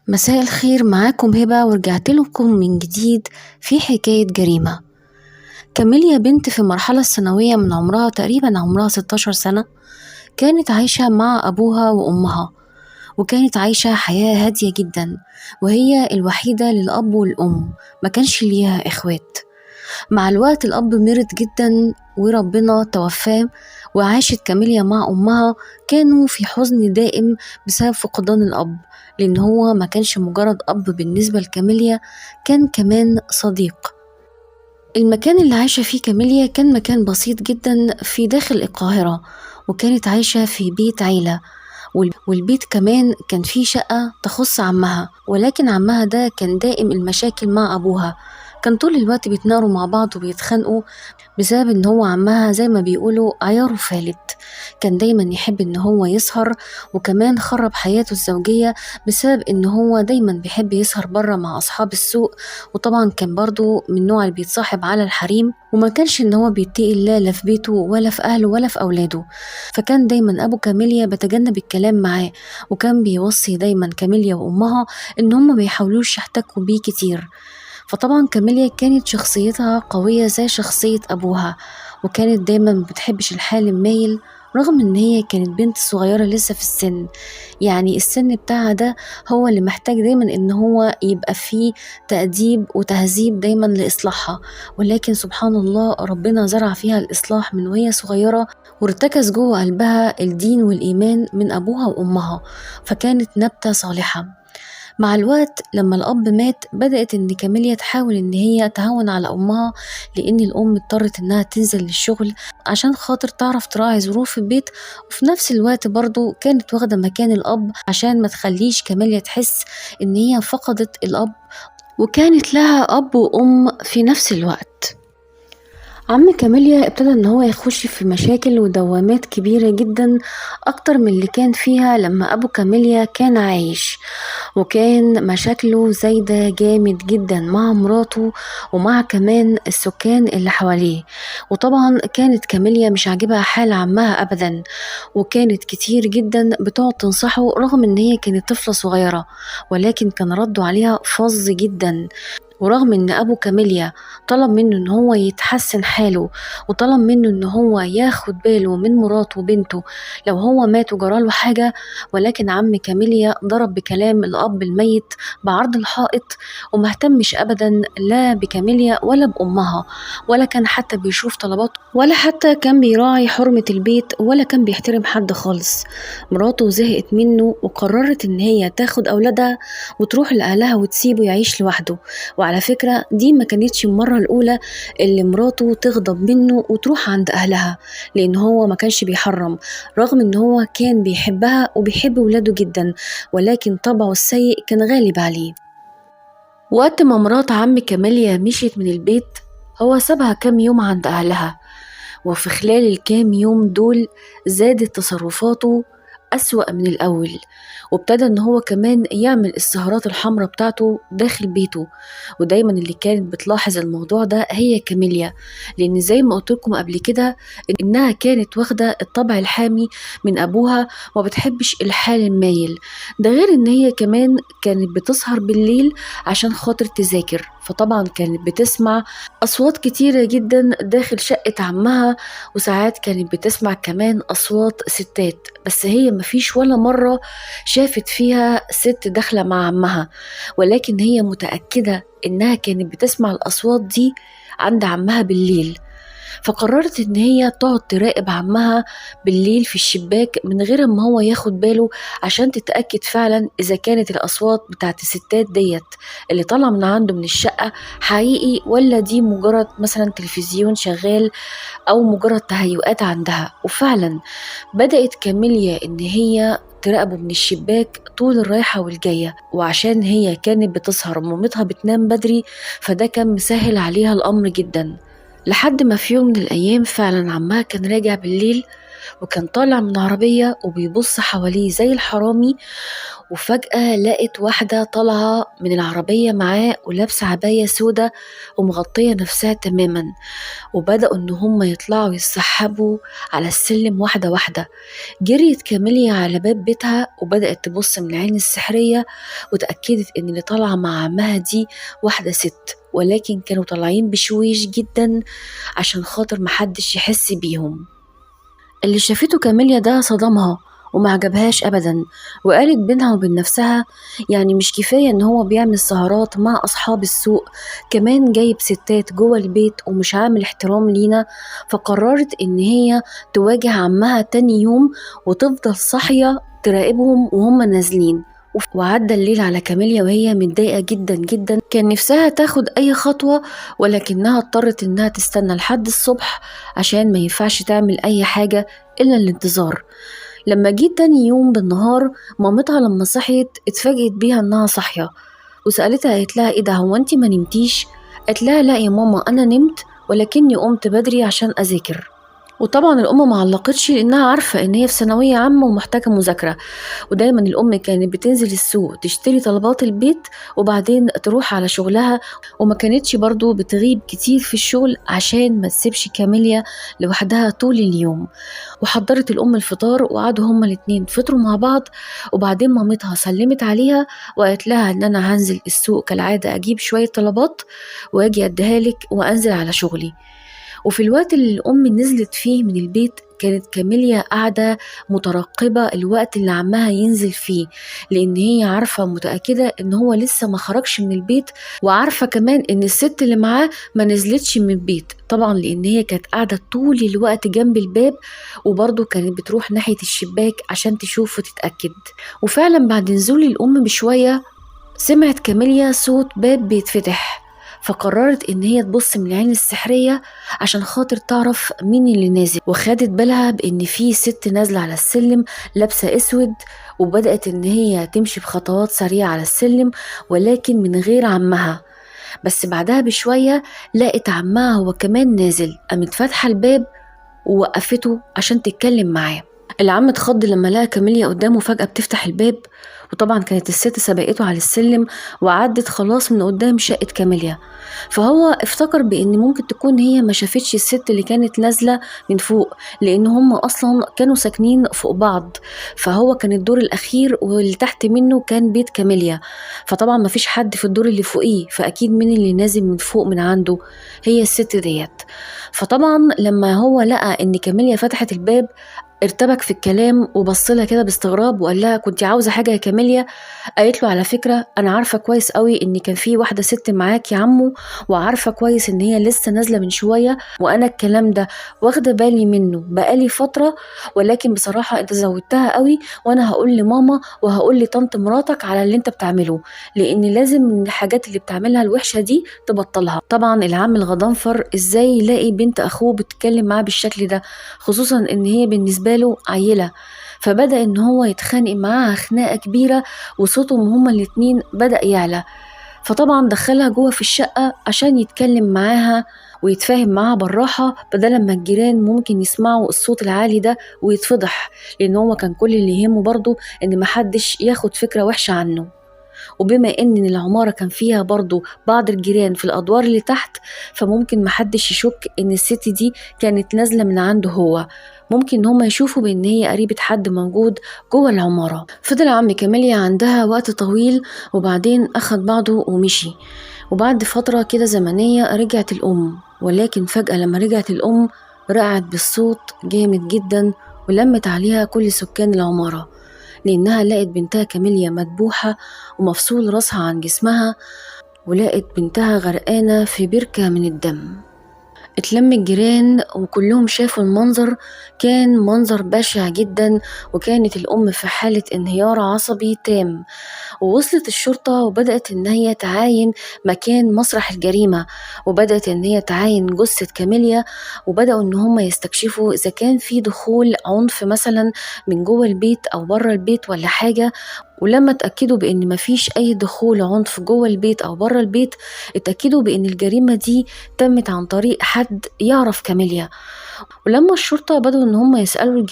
مساء الخير، معاكم هبة ورجعت لكم من جديد في حكاية جريمة. كاميليا بنت في المرحلة الثانوية من عمرها تقريبا 16 سنة، كانت عايشة مع أبوها وأمها، وكانت عايشة حياة هادية جدا، وهي الوحيدة للأب والأم، ما كانش ليها إخوات. مع الوقت الأب مرض جدا وربنا توفاه، وعاشت كاميليا مع أمها. كانوا في حزن دائم بسبب فقدان الأب، لأن هو ما كانش مجرد أب بالنسبة لكاميليا، كان كمان صديق. المكان اللي عايشة فيه كاميليا كان مكان بسيط جدا في داخل القاهرة، وكانت عايشة في بيت عيلة، والبيت كمان كان فيه شقة تخص عمها، ولكن عمها ده كان دائم المشاكل مع أبوها، كان طول الوقت بيتناقروا مع بعض وبيتخانقوا بسبب ان هو عمها زي ما بيقولوا عياره فالت. كان دايما يحب ان هو يسهر، وكمان خرب حياته الزوجية بسبب ان هو دايما بيحب يسهر بره مع اصحاب السوق، وطبعا كان برضو من النوع اللي بيتصاحب على الحريم، وما كانش ان هو بيتقي الله لا في بيته ولا في اهله ولا في اولاده. فكان دايما ابو كاميليا بيتجنب الكلام معاه، وكان بيوصي دايما كاميليا وامها ان هم ما يحاولوش يحتكوا بيه كتير. فطبعا كاميليا كانت شخصيتها قوية زي شخصية أبوها، وكانت دايما بتحبش الحال المايل، رغم ان هي كانت بنت صغيرة لسه في السن. يعني السن بتاعها ده هو اللي محتاج دايما ان هو يبقى فيه تأديب وتهذيب دايما لإصلاحها، ولكن سبحان الله ربنا زرع فيها الإصلاح من وهي صغيرة، وارتكز جوه قلبها الدين والإيمان من أبوها وأمها، فكانت نبتة صالحة. مع الوقت لما الأب مات، بدأت إن كاميليا تحاول إن هي تهون على أمها، لأن الأم اضطرت إنها تنزل للشغل عشان خاطر تعرف تراعي ظروف البيت، وفي نفس الوقت برضو كانت واخدة مكان الأب عشان ما تخليش كاميليا تحس إن هي فقدت الأب، وكانت لها أب وأم في نفس الوقت. عم كاميليا ابتدى ان هو يخش في مشاكل ودوامات كبيرة جدا، اكتر من اللي كان فيها لما ابو كاميليا كان عايش، وكان مشاكله زايدة جامد جدا مع مراته ومع كمان السكان اللي حواليه. وطبعا كانت كاميليا مش عاجبها حال عمها ابدا، وكانت كتير جدا بتقعد تنصحه رغم ان هي كانت طفلة صغيرة، ولكن كان رده عليها فظ جدا. ورغم ان ابو كاميليا طلب منه ان هو يتحسن حاله، وطلب منه ان هو ياخد باله من مراته وبنته لو هو مات وجراله حاجة، ولكن عم كاميليا ضرب بكلام الاب الميت بعرض الحائط، ومهتمش ابدا لا بكاميليا ولا بامها، ولا كان حتى بيشوف طلباته، ولا حتى كان بيراعي حرمة البيت، ولا كان بيحترم حد خالص. مراته زهقت منه وقررت ان هي تاخد اولادها وتروح لاهلها وتسيبه يعيش لوحده. وعلى فكرة دي ما كانتش المرة الأولى اللي مراته تغضب منه وتروح عند أهلها، لأن هو ما كانش بيحرم، رغم إن هو كان بيحبها وبيحب ولاده جدا، ولكن طبعه السيء كان غالب عليه. وقت ما مرات عم كاميليا مشيت من البيت، هو سابها كام يوم عند أهلها، وفي خلال الكام يوم دول زادت تصرفاته أسوأ من الأول، وابتدى ان هو كمان يعمل السهرات الحمراء بتاعته داخل بيته. ودايما اللي كانت بتلاحظ الموضوع ده هي كاميليا، لان زي ما قلت لكم قبل كده انها كانت واخده الطبع الحامي من ابوها، وما بتحبش الحال المايل ده، غير ان هي كمان كانت بتسهر بالليل عشان خاطر تذاكر، فطبعا كانت بتسمع اصوات كتيره جدا داخل شقه عمها، وساعات كانت بتسمع كمان اصوات ستات، بس هي مفيش ولا مره شافت فيها ست داخلة مع عمها، ولكن هي متأكدة إنها كانت بتسمع الأصوات دي عند عمها بالليل. فقررت إن هي تقعد تراقب عمها بالليل في الشباك من غير ما هو ياخد باله، عشان تتأكد فعلا إذا كانت الأصوات بتاعت الستات ديت اللي طالعة من عنده من الشقة حقيقي، ولا دي مجرد مثلا تلفزيون شغال أو مجرد تهيؤات عندها. وفعلا بدأت كاميليا إن هي تراقبه من الشباك طول الرايحة والجاية، وعشان هي كانت بتسهر ومامتها بتنام بدري، فده كان مسهل عليها الأمر جدا. لحد ما في يوم من الأيام فعلا عمها كان راجع بالليل، وكان طالع من عربية وبيبص حواليه زي الحرامي، وفجأة لقت واحدة طالعة من العربية معاه ولابسة عباية سودة ومغطية نفسها تماما، وبدأوا إن هم يطلعوا يسحبوا على السلم واحدة واحدة. جريت كاميليا على باب بيتها وبدأت تبص من العين السحرية، وتأكدت إن اللي طالعة مع عمها دي واحدة ست، ولكن كانوا طالعين بشويش جدا عشان خاطر محدش يحس بيهم. اللي شافته كاميليا ده صدمها وما عجبهاش أبدا، وقالت بينها وبين نفسها يعني مش كفاية إن هو بيعمل سهرات مع أصحاب السوق، كمان جايب ستات جوه البيت ومش عامل احترام لينا. فقررت إن هي تواجه عمها تاني يوم وتفضل صاحية تراقبهم وهم نازلين. وعدى الليل على كاميليا وهي متضايقة جدا جدا، كان نفسها تاخد أي خطوة ولكنها اضطرت إنها تستنى لحد الصبح عشان ما ينفعش تعمل أي حاجة إلا الانتظار. لما جيت تاني يوم بالنهار، مامتها لما صحيت اتفاجئت بيها إنها صاحية، وسألتها قالت لها إيه ده، هو أنتي ما نمتيش؟ قالت لها لا يا ماما أنا نمت، ولكني قمت بدري عشان أذاكر. وطبعا الأم معلقتش لأنها عارفة إن هي في ثانوية عامة ومحتاجة مذاكرة، ودايما الأم كانت بتنزل السوق تشتري طلبات البيت وبعدين تروح على شغلها، وما كانتش برضو بتغيب كتير في الشغل عشان ما تسيبش كاميليا لوحدها طول اليوم. وحضرت الأم الفطار وقعدوا هما الاتنين فطروا مع بعض، وبعدين مامتها سلمت عليها وقالت لها إن أنا هنزل السوق كالعادة أجيب شوية طلبات وأجي أديها لك وأنزل على شغلي. وفي الوقت اللي الأم نزلت فيه من البيت كانت كاميليا قاعدة مترقبة الوقت اللي عمها ينزل فيه، لأن هي عارفة متأكدة إن هو لسه ما خرجش من البيت، وعارفة كمان إن الست اللي معاه ما نزلتش من البيت طبعا، لأن هي كانت قاعدة طول الوقت جنب الباب، وبرضه كانت بتروح ناحية الشباك عشان تشوف وتتأكد. وفعلا بعد نزول الأم بشوية سمعت كاميليا صوت باب بيتفتح، فقررت ان هي تبص من العين السحرية عشان خاطر تعرف مين اللي نازل، وخدت بالها بان في ست نازلة على السلم لابسة اسود، وبدأت ان هي تمشي بخطوات سريعة على السلم ولكن من غير عمها. بس بعدها بشوية لقت عمها هو كمان نازل، قامت فاتحة الباب ووقفته عشان تتكلم معاه. العم اتخض لما لقى كاميليا قدامه فجأة بتفتح الباب، وطبعا كانت الست سبقته على السلم وعدت خلاص من قدام شقة كاميليا، فهو افتكر بان ممكن تكون هي ما شافتش الست اللي كانت نازلة من فوق، لان هم اصلا كانوا ساكنين فوق بعض، فهو كان الدور الاخير واللي تحت منه كان بيت كاميليا، فطبعا ما فيش حد في الدور اللي فوقيه، فاكيد مين اللي نازل من فوق من عنده؟ هي الست ديت. فطبعا لما هو لقى ان كاميليا فتحت الباب ارتبك في الكلام وبصلها كده باستغراب وقال لها كنت عاوزة حاجة يا كاميليا؟ قالت له على فكرة أنا عارفة كويس قوي إن كان في واحدة ست معاك يا عمو، وعارفة كويس إن هي لسه نازلة من شوية، وأنا الكلام ده واخدة بالي منه بقالي فترة، ولكن بصراحة أنت زودتها قوي، وأنا هقول لماما وهقول لطنط مراتك على اللي أنت بتعمله، لأن لازم من الحاجات اللي بتعملها الوحشة دي تبطلها. طبعا العم الغضنفر إزاي يلاقي بنت أخوه بتتكلم معاه بالشكل ده، خصوصا إن هي بالنسبة له عيلة، فبدأ ان هو يتخانق معاها خناقة كبيرة وصوتهم هما الاتنين بدأ يعلى، فطبعا دخلها جوه في الشقة عشان يتكلم معاها ويتفاهم معاها بالراحة، بدل ما الجيران ممكن يسمعوا الصوت العالي ده ويتفضح، لان هو كان كل اللي يهمه برضو ان محدش ياخد فكرة وحشة عنه. وبما ان العمارة كان فيها برضو بعض الجيران في الادوار اللي تحت، فممكن محدش يشك ان الست دي كانت نازلة من عنده هو، ممكن ان هما يشوفوا بان هي قريبة حد موجود جوه العمارة. فضل عم كاميليا عندها وقت طويل وبعدين اخد بعضه ومشي، وبعد فترة كده زمنية رجعت الام، ولكن فجأة لما رجعت الام رقعت بالصوت جامد جدا ولمت عليها كل سكان العمارة، لأنها لقت بنتها كاميليا مدبوحة ومفصول راسها عن جسمها، ولقت بنتها غرقانة في بركة من الدم. اتلم الجيران وكلهم شافوا المنظر، كان منظر بشع جدا، وكانت الأم في حالة انهيار عصبي تام. ووصلت الشرطة وبدأت إن هي تعاين مكان مسرح الجريمة، وبدأت إن هي تعاين جثة كاميليا، وبدأوا إن هم يستكشفوا إذا كان في دخول عنف مثلا من جوه البيت أو بره البيت ولا حاجة. ولما اتأكدوا بأن مفيش أي دخول عنف جوه البيت أو بره البيت، اتأكدوا بأن الجريمة دي تمت عن طريق حد يعرف كاميليا، ولما الشرطة بدأوا إن هم يسألوا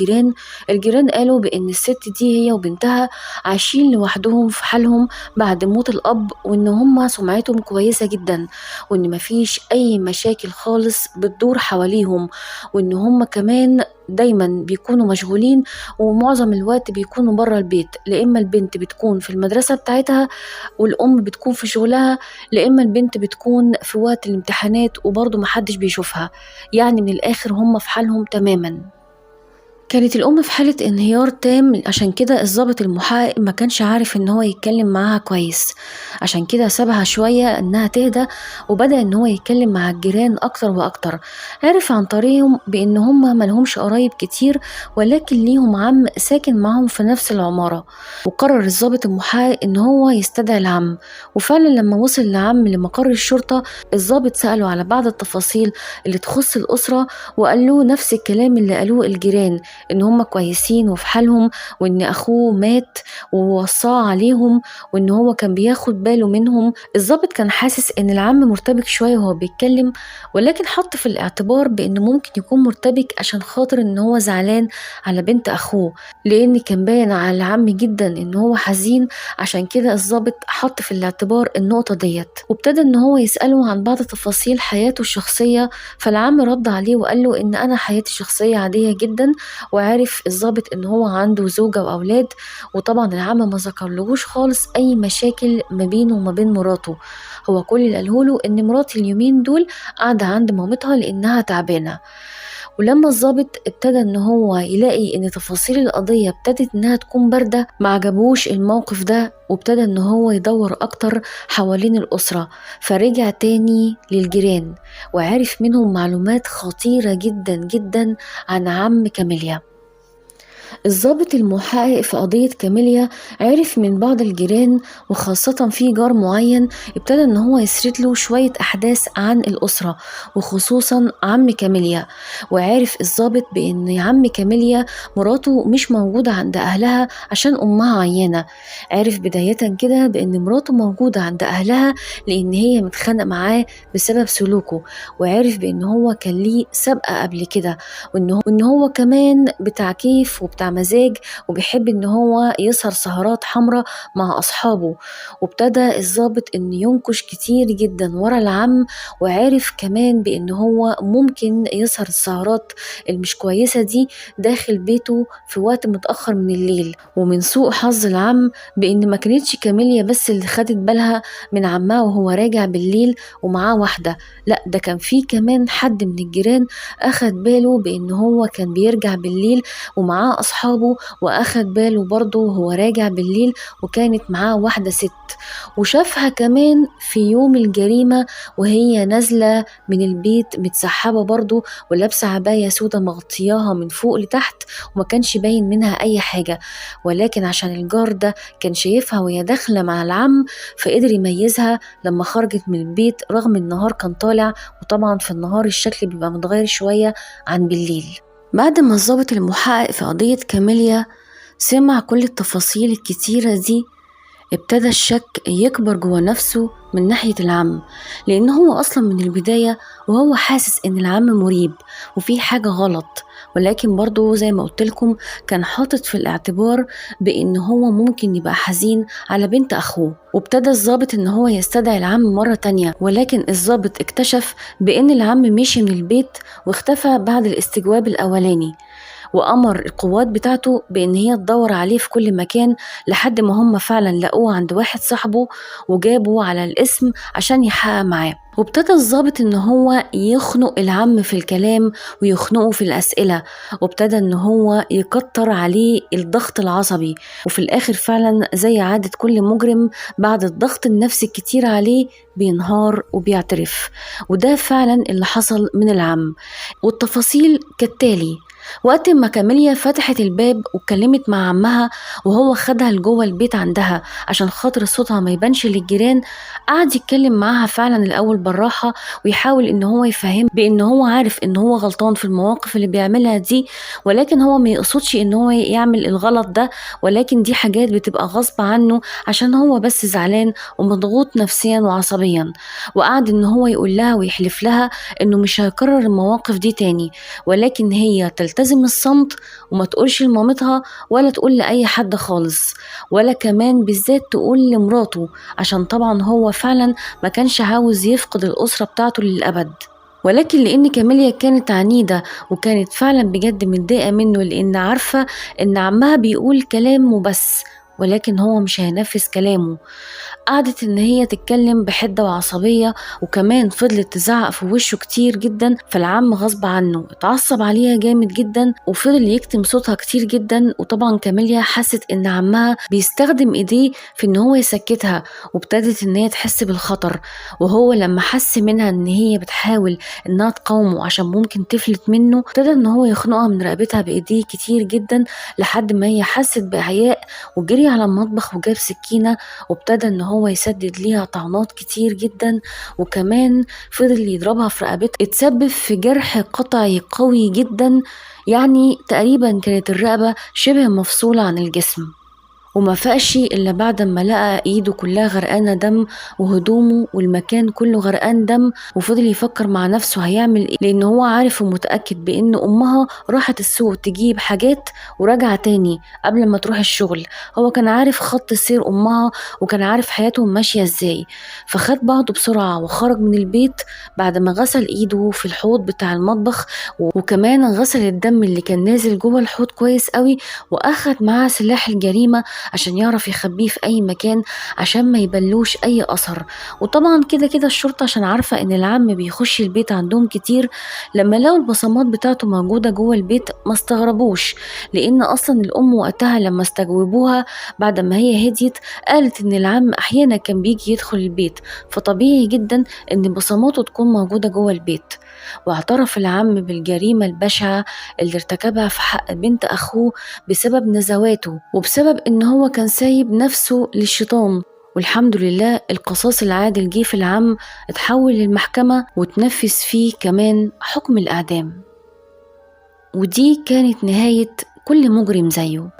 الجيران قالوا بإن الست دي هي وبنتها عايشين لوحدهم في حالهم بعد موت الأب، وإن هم سمعتهم كويسة جدا، وإن مفيش أي مشاكل خالص بتدور حواليهم، وإن هم كمان دايما بيكونوا مشغولين، ومعظم الوقت بيكونوا برا البيت، لإما البنت بتكون في المدرسة بتاعتها والأم بتكون في شغلها، لإما البنت بتكون في وقت الامتحانات وبرضه محدش بيشوفها. يعني من الآخر هم في حالهم تماما. كانت الأم في حالة انهيار تام، عشان كده الضابط المحقق ما كانش عارف ان هو يتكلم معاها كويس، عشان كده سابها شوية انها تهدى، وبدأ ان هو يتكلم مع الجيران اكتر واكتر. عرف عن طريقهم بان هم ملهمش قرايب كتير، ولكن ليهم عم ساكن معهم في نفس العمارة. وقرر الضابط المحقق ان هو يستدعي العم، وفعلا لما وصل العم لمقر الشرطة، الضابط سأله على بعض التفاصيل اللي تخص الأسرة، وقال له نفس الكلام اللي قالوه الجيران، ان هم كويسين وفي حالهم، وان اخوه مات ووصاه عليهم، وان هو كان بياخد باله منهم. الضابط كان حاسس ان العم مرتبك شوية وهو بيتكلم، ولكن حط في الاعتبار بانه ممكن يكون مرتبك عشان خاطر ان هو زعلان على بنت اخوه، لان كان باين على العم جدا ان هو حزين. عشان كده الضابط حط في الاعتبار النقطة ديت، وابتدى ان هو يسأله عن بعض تفاصيل حياته الشخصية. فالعم رد عليه وقال له ان انا حياتي شخصية عادية جدا، وعارف الضابط ان هو عنده زوجة واولاد. وطبعا العم ما ذكرلهوش خالص اي مشاكل ما بينه وما بين مراته، هو كل اللي قالهوله ان مراتي اليومين دول قاعدة عند مامتها لانها تعبانة. ولما الضابط ابتدى ان هو يلاقي ان تفاصيل القضية ابتدت انها تكون باردة، ما عجبوش الموقف ده، وابتدى ان هو يدور اكتر حوالين الاسرة. فرجع تاني للجيران وعرف منهم معلومات خطيرة جدا جدا عن عم كاميليا. الضابط المحقق في قضية كاميليا عرف من بعض الجيران، وخاصة في جار معين، ابتدى ان هو يسرد له شوية احداث عن الاسرة، وخصوصا عم كاميليا. وعرف الضابط بان عم كاميليا مراته مش موجودة عند اهلها عشان امها عيانة. عرف بداية كده بان مراته موجودة عند اهلها لان هي متخانقة معاه بسبب سلوكه، وعرف بان هو كان ليه سابقة قبل كده، وان هو كمان بتاع كيف وبتاع مزاج، وبيحب ان هو يسهر سهرات حمراء مع اصحابه. وابتدى الضابط ان ينكش كتير جدا ورا العم، وعارف كمان بان هو ممكن يسهر السهرات المش كويسة دي داخل بيته في وقت متأخر من الليل. ومن سوء حظ العم بان ما كانتش كاميليا بس اللي خدت بالها من عمها وهو راجع بالليل ومعاه واحدة، لا ده كان في كمان حد من الجيران اخد باله بان هو كان بيرجع بالليل ومعاه اصحابه، واخد باله برضه وهو راجع بالليل وكانت معاه واحدة ست، وشافها كمان في يوم الجريمة وهي نازلة من البيت متسحبة برضه، ولابسة عباية سودة مغطياها من فوق لتحت، وما كانش باين منها اي حاجة. ولكن عشان الجار ده كان شايفها وهي داخلة مع العم، فقدر يميزها لما خرجت من البيت رغم النهار كان طالع، وطبعا في النهار الشكل بيبقى متغير شوية عن بالليل. بعد ما الضابط المحقق في قضية كاميليا سمع كل التفاصيل الكتيرة دي، ابتدى الشك يكبر جوه نفسه من ناحية العم، لأن هو أصلا من البداية وهو حاسس إن العم مريب وفي حاجة غلط. ولكن برضو زي ما قلتلكم كان حاطط في الاعتبار بإن هو ممكن يبقى حزين على بنت أخوه. وابتدى الضابط إن هو يستدعي العم مرة تانية، ولكن الضابط اكتشف بإن العم مشي من البيت واختفى بعد الاستجواب الأولاني، وأمر القوات بتاعته بإن هي تدور عليه في كل مكان لحد ما هم فعلا لقوه عند واحد صاحبه وجابوا على الاسم عشان يحقق معاه. وابتدى الضابط ان هو يخنق العم في الكلام ويخنقه في الأسئلة، وابتدى ان هو يكتر عليه الضغط العصبي، وفي الآخر فعلا زي عادة كل مجرم بعد الضغط النفسي الكتير عليه بينهار وبيعترف. وده فعلا اللي حصل من العم، والتفاصيل كالتالي. وقت ما كاميليا فتحت الباب واتكلمت مع عمها وهو خدها لجوه البيت عندها عشان خاطر صوتها ما يبانش للجيران، قعد يتكلم معاها فعلا الأول بالراحة ويحاول إن هو يفهم بإن هو عارف إن هو غلطان في المواقف اللي بيعملها دي، ولكن هو ما يقصدش إن هو يعمل الغلط ده، ولكن دي حاجات بتبقى غصب عنه عشان هو بس زعلان ومضغوط نفسيا وعصبيا. وقعد إن هو يقول لها ويحلف لها إنه مش هيكرر المواقف دي تاني، ولكن هي تلتزم الصمت وما تقولش لمامتها ولا تقول لأي حد خالص، ولا كمان بالذات تقول لمراته، عشان طبعا هو فعلا ما كانش عاوز يفقد الأسرة بتاعته للأبد. ولكن لأن كاميليا كانت عنيدة وكانت فعلا بجد متضايقة منه، لأن عارفة إن عمها بيقول كلام وبس ولكن هو مش هينفذ كلامه، قعدت ان هي تتكلم بحدة وعصبية، وكمان فضلت تزعق في وشه كتير جدا. فالعم غصب عنه اتعصب عليها جامد جدا وفضل يكتم صوتها كتير جدا. وطبعا كاميليا حست ان عمها بيستخدم ايديه في ان هو يسكتها، وابتدت ان هي تحس بالخطر. وهو لما حس منها ان هي بتحاول انها تقاومه عشان ممكن تفلت منه، ابتدى ان هو يخنقها من رقبتها بايديه كتير جدا لحد ما هي حست بإعياء، وجري على المطبخ وجاب سكينة وابتدى ان هو يسدد ليها طعنات كتير جدا. وكمان فضل يضربها في رقبتها، اتسبب في جرح قطعي قوي جدا، يعني تقريبا كانت الرقبة شبه مفصولة عن الجسم. وما فاقش إلا بعد ما لقى إيده كلها غرقانة دم وهدومه والمكان كله غرقان دم. وفضل يفكر مع نفسه هيعمل إيه، لأن هو عارف ومتأكد بأن أمها راحت السوق تجيب حاجات ورجع تاني قبل ما تروح الشغل. هو كان عارف خط سير أمها وكان عارف حياتهم ماشية إزاي. فخد بعضه بسرعة وخرج من البيت بعد ما غسل إيده في الحوض بتاع المطبخ، وكمان غسل الدم اللي كان نازل جوه الحوض كويس قوي، وأخد معاه سلاح الجريمة عشان يعرف يخبيه في اي مكان عشان ما يبلوش اي اثر. وطبعا كده كده الشرطة عشان عارفة ان العم بيخش البيت عندهم كتير، لما لقوا البصمات بتاعته موجودة جوه البيت ما استغربوش، لان اصلا الام وقتها لما استجوبوها بعد ما هي هديت قالت ان العم احيانا كان بيجي يدخل البيت، فطبيعي جدا ان بصماته تكون موجودة جوه البيت. واعترف العم بالجريمة البشعة اللي ارتكبها في حق بنت أخوه بسبب نزواته وبسبب إن هو كان سايب نفسه للشيطان. والحمد لله القصاص العادل جه في العم، اتحول للمحكمة وتنفذ فيه كمان حكم الإعدام. ودي كانت نهاية كل مجرم زيه.